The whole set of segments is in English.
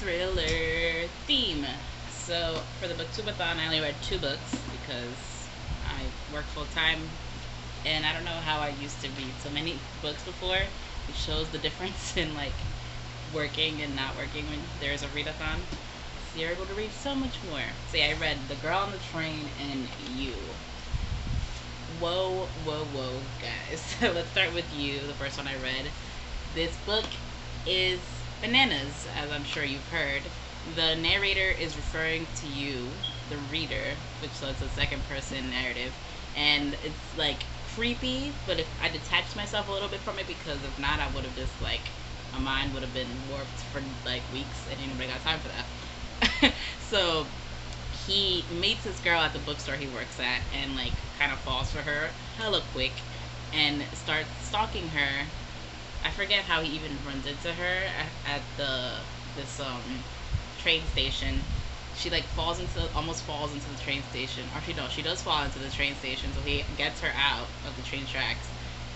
thriller theme. So for the booktubeathon, I only read 2 books because I work full time, and I don't know how I used to read so many books before. It shows the difference in like working and not working when there's a readathon. So you're able to read so much more. So yeah, I read The Girl on the Train and You. Whoa, whoa, whoa, guys. So let's start with You, the first one I read. This book is bananas, as I'm sure you've heard. The narrator is referring to you, the reader, which so it's a second person narrative, and it's like creepy. But if I detached myself a little bit from it, because if not, I would have just like my mind would have been warped for like weeks, and anybody got time for that. So he meets this girl at the bookstore he works at, and like kind of falls for her hella quick, and starts stalking her. I forget how he even runs into her at the this train station. She like almost falls into the train station, or she does fall into the train station. So he gets her out of the train tracks,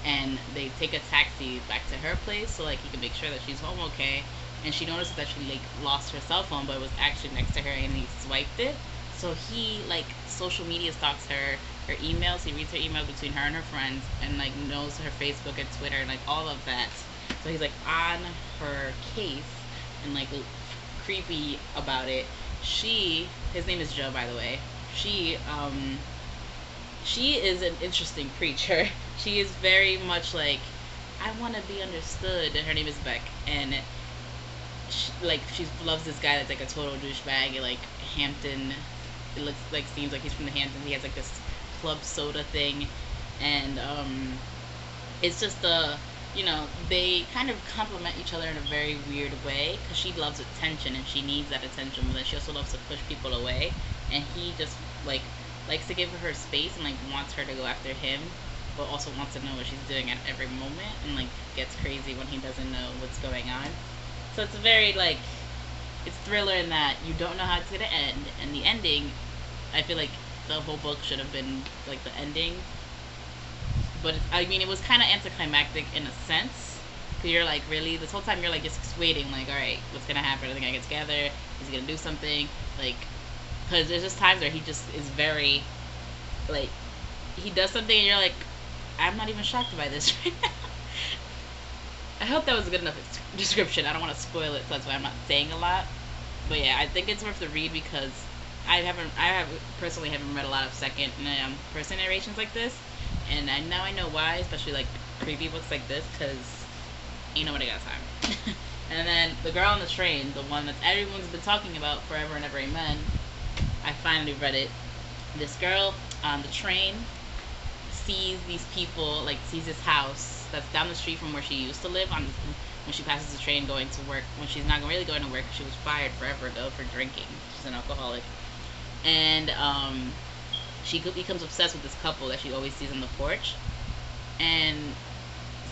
and they take a taxi back to her place so like he can make sure that she's home okay. And she notices that she like lost her cell phone, but it was actually next to her, and he swiped it. So he like social media stalks her emails. He reads her emails between her and her friends, and like knows her Facebook and Twitter and like all of that. So he's like on her case and like creepy about it. His name is Joe, by the way. She is an interesting creature. She is very much like, I want to be understood. And her name is Beck, and she loves this guy that's like a total douchebag. Like Hampton, it looks like seems like he's from the Hamptons. He has like this club soda thing, and it's just they kind of complement each other in a very weird way, because she loves attention and she needs that attention, but then she also loves to push people away, and he just like likes to give her space and like wants her to go after him, but also wants to know what she's doing at every moment, and like gets crazy when he doesn't know what's going on. So it's very like it's thriller in that you don't know how it's gonna end, and the ending, I feel like the whole book should have been like the ending, but I mean it was kind of anticlimactic in a sense, because you're like really this whole time you're like just waiting, like all right, what's gonna happen? Are they gonna get together? Is he gonna do something? Like, because there's just times where he just is very like he does something and you're like, I'm not even shocked by this right now. I hope that was a good enough description. I don't want to spoil it, so that's why I'm not saying a lot. But yeah, I think it's worth the read, because I personally haven't read a lot of second person narrations like this, and now I know why, especially like creepy books like this, because ain't nobody got time. And then The Girl on the Train, the one that everyone's been talking about forever and ever, amen. I finally read it. This girl on the train sees these people, like sees this house that's down the street from where she used to live when she passes the train going to work, when she's not really going to work. She was fired forever ago for drinking. She's an alcoholic. And she becomes obsessed with this couple that she always sees on the porch. And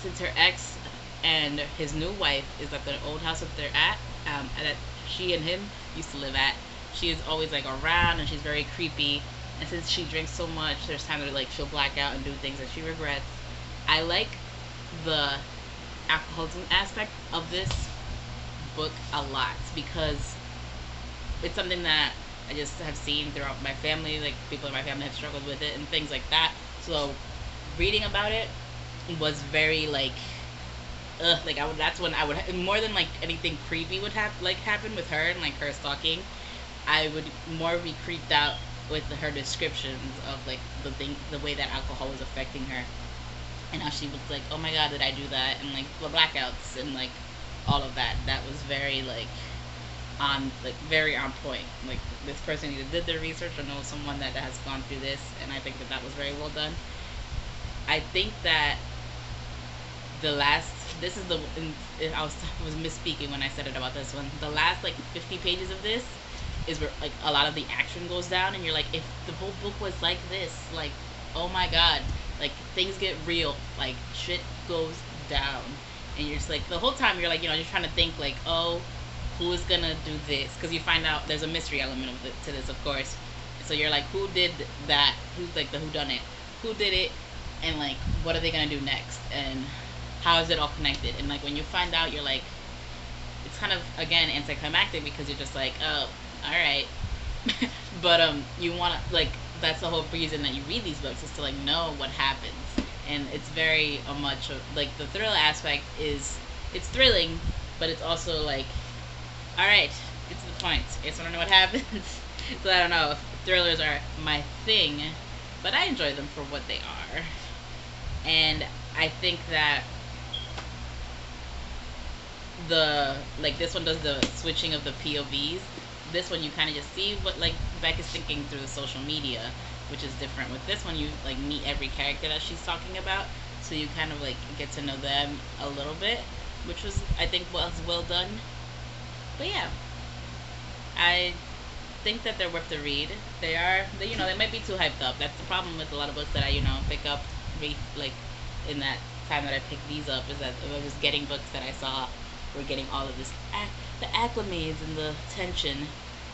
since her ex and his new wife is at the old house that they're at, that she and him used to live at, she is always like around, and she's very creepy. And since she drinks so much, there's times where like she'll black out and do things that she regrets. I like the alcoholism aspect of this book a lot, because it's something that I just have seen throughout my family. Like people in my family have struggled with it and things like that. So reading about it was very like, like that's when I would more than like anything creepy would happen with her and like her stalking. I would more be creeped out with her descriptions of like the way that alcohol was affecting her, and how she was like, oh my god, did I do that? And like the blackouts and like all of that. That was very like very on point. Like this person either did their research or knows someone that has gone through this, and I think that was very well done. I think that the last this is the I was misspeaking when I said it about this one. The last like 50 pages of this is where like a lot of the action goes down, and you're like, if the whole book was like this, like, oh my god, like things get real, like shit goes down, and you're just like the whole time you're like, you're trying to think like, oh, who is gonna do this? Because you find out there's a mystery element to this, of course. So you're like, who did that? Who's like the who done it? Who did it? And like, what are they gonna do next? And how is it all connected? And like when you find out, you're like, it's kind of again anticlimactic because you're just like, oh, all right. But you want to like that's the whole reason that you read these books is to like know what happens, and it's very much like the thriller aspect is it's thrilling, but it's also like, all right, get to the point. I just want to know what happens. So I don't know if thrillers are my thing, but I enjoy them for what they are, and I think that the like this one does the switching of the POVs. This one you kind of just see what like Beck is thinking through the social media, which is different. With this one, you like meet every character that she's talking about, so you kind of like get to know them a little bit, which was I think was well done. But yeah, I think that they're worth the read. They are, they might be too hyped up. That's the problem with a lot of books that I pick up, read like in that time that I picked these up is that I was getting books that I saw were getting all of this the acclimates and the tension.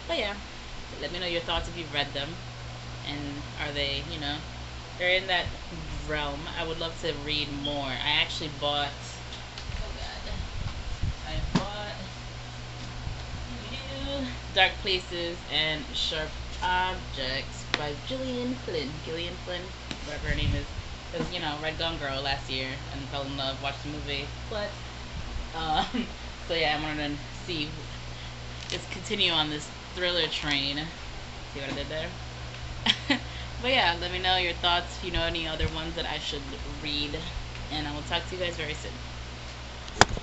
But yeah, let me know your thoughts if you've read them, and are they they're in that realm. I would love to read more. I actually bought. Oh God, I bought Dark Places and Sharp Objects by Gillian Flynn. Gillian Flynn, whatever her name is. Because, read Gone Girl last year and fell in love, watched the movie. But, so yeah, I wanted to see, just continue on this thriller train. See what I did there? But yeah, let me know your thoughts if you know any other ones that I should read. And I will talk to you guys very soon.